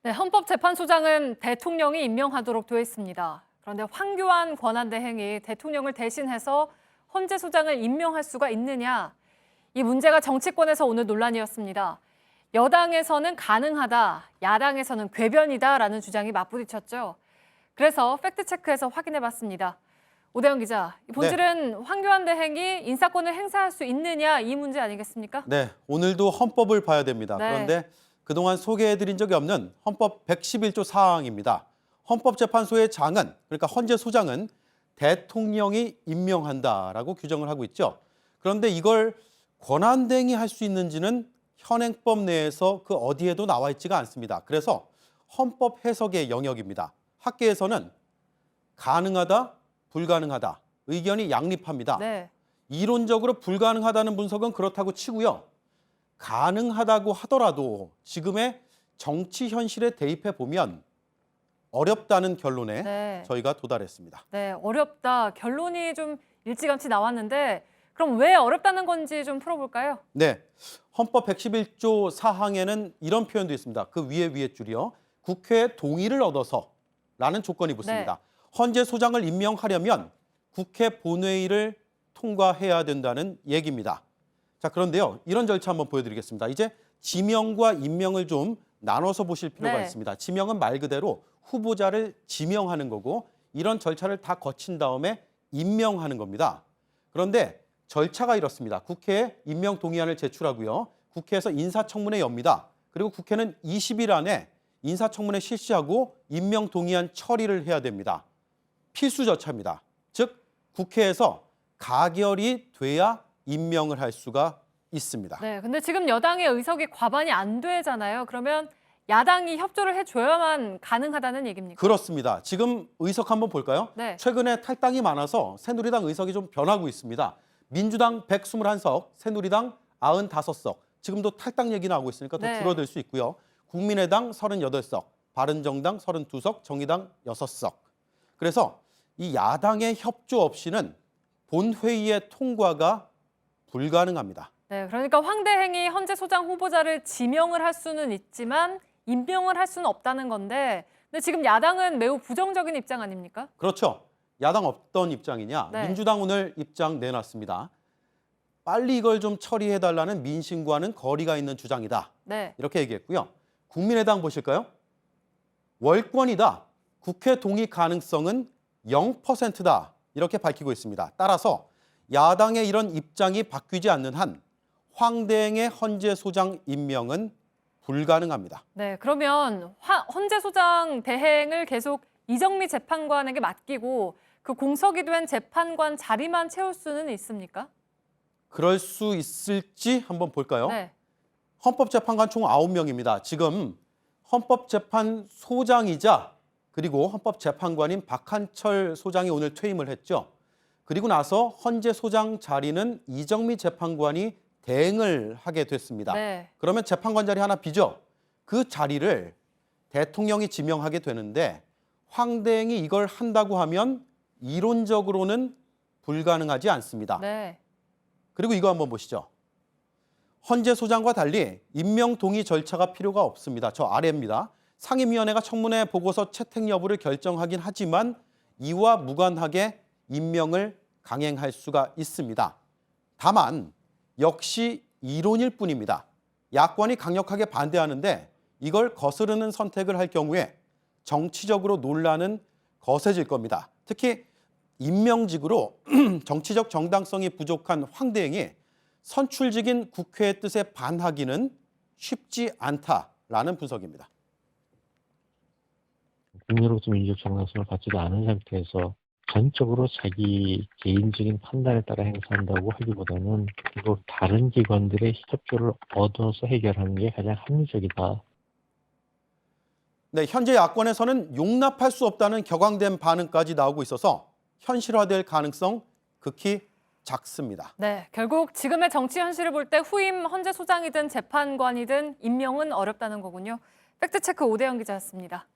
네, 헌법재판소장은 대통령이 임명하도록 되어 있습니다. 그런데 황교안 권한대행이 대통령을 대신해서 헌재 소장을 임명할 수가 있느냐? 이 문제가 정치권에서 오늘 논란이었습니다. 여당에서는 가능하다, 야당에서는 궤변이다라는 주장이 맞부딪혔죠. 그래서 팩트체크해서 확인해봤습니다. 오대영 기자, 본질은 황교안 대행이 인사권을 행사할 수 있느냐 이 문제 아니겠습니까? 네, 오늘도 헌법을 봐야 됩니다. 네. 그런데 그동안 소개해드린 적이 없는 헌법 111조 사항입니다. 헌법재판소의 장은, 그러니까 헌재 소장은 대통령이 임명한다라고 규정을 하고 있죠. 그런데 이걸 권한대행이 할 수 있는지는 현행법 내에서 그 어디에도 나와 있지가 않습니다. 그래서 헌법 해석의 영역입니다. 학계에서는 가능하다, 불가능하다, 의견이 양립합니다. 네. 이론적으로 불가능하다는 분석은 그렇다고 치고요. 가능하다고 하더라도 지금의 정치 현실에 대입해 보면 어렵다는 결론에 네. 저희가 도달했습니다. 네, 어렵다. 결론이 좀 일찌감치 나왔는데 그럼 왜 어렵다는 건지 좀 풀어볼까요? 네, 헌법 111조 사항에는 이런 표현도 있습니다. 그 위에 줄이요. 국회의 동의를 얻어서라는 조건이 붙습니다. 헌재 소장을 임명하려면 국회 본회의를 통과해야 된다는 얘기입니다. 자, 그런데요. 이런 절차 한번 보여드리겠습니다. 이제 지명과 임명을 좀 나눠서 보실 필요가 있습니다. 지명은 말 그대로 후보자를 지명하는 거고 이런 절차를 다 거친 다음에 임명하는 겁니다. 그런데 절차가 이렇습니다. 국회에 임명 동의안을 제출하고요. 국회에서 인사청문회 엽니다. 그리고 국회는 20일 안에 인사청문회 실시하고 임명 동의안 처리를 해야 됩니다. 필수 절차입니다. 즉 국회에서 가결이 돼야 임명을 할 수가 있습니다. 네, 근데 지금 여당의 의석이 과반이 안 되잖아요. 그러면 야당이 협조를 해줘야만 가능하다는 얘기입니까? 그렇습니다. 지금 의석 한번 볼까요? 네. 최근에 탈당이 많아서 새누리당 의석이 좀 변하고 있습니다. 민주당 121석, 새누리당 95석. 지금도 탈당 얘기 나오고 있으니까 더 줄어들 수 있고요. 국민의당 38석, 바른정당 32석, 정의당 6석. 그래서 이 야당의 협조 없이는 본회의의 통과가 불가능합니다. 네, 그러니까 황 대행이 헌재 소장 후보자를 지명을 할 수는 있지만 임명을 할 수는 없다는 건데 근데 지금 야당은 매우 부정적인 입장 아닙니까? 그렇죠. 야당 어떤 입장이냐. 민주당 오늘 입장 내놨습니다. 빨리 이걸 좀 처리해달라는 민심과는 거리가 있는 주장이다. 이렇게 얘기했고요. 국민의당 보실까요? 월권이다. 국회 동의 가능성은 0%다. 이렇게 밝히고 있습니다. 따라서 야당의 이런 입장이 바뀌지 않는 한 황 대행의 헌재 소장 임명은 불가능합니다. 네, 그러면 헌재 소장 대행을 계속 이정미 재판관에게 맡기고 그 공석이 된 재판관 자리만 채울 수는 있습니까? 그럴 수 있을지 한번 볼까요? 네. 헌법재판관 총 9명입니다. 지금 헌법재판소장이자 그리고 헌법재판관인 박한철 소장이 오늘 퇴임을 했죠. 그리고 나서 헌재 소장 자리는 이정미 재판관이 대행을 하게 됐습니다. 그러면 재판관 자리 하나 비죠. 그 자리를 대통령이 지명하게 되는데 황 대행이 이걸 한다고 하면 이론적으로는 불가능하지 않습니다. 그리고 이거 한번 보시죠. 헌재 소장과 달리 임명 동의 절차가 필요가 없습니다. 저 아래입니다. 상임위원회가 청문회 보고서 채택 여부를 결정하긴 하지만 이와 무관하게 임명을 강행할 수가 있습니다. 다만 역시 이론일 뿐입니다. 야권이 강력하게 반대하는데 이걸 거스르는 선택을 할 경우에 정치적으로 논란은 거세질 겁니다. 특히 임명직으로 정치적 정당성이 부족한 황 대행이 선출직인 국회의 뜻에 반하기는 쉽지 않다라는 분석입니다. 국민으로서 민주적 정당성을 갖지도 않은 상태에서 전적으로 자기 개인적인 판단에 따라 행사한다고 하기보다는 이걸 다른 기관들의 협조를 얻어서 해결하는 게 가장 합리적이다. 네, 현재 야권에서는 용납할 수 없다는 격앙된 반응까지 나오고 있어서 현실화될 가능성 극히 작습니다. 네, 결국 지금의 정치 현실을 볼 때 후임 헌재 소장이든 재판관이든 임명은 어렵다는 거군요. 팩트체크 오대영 기자였습니다.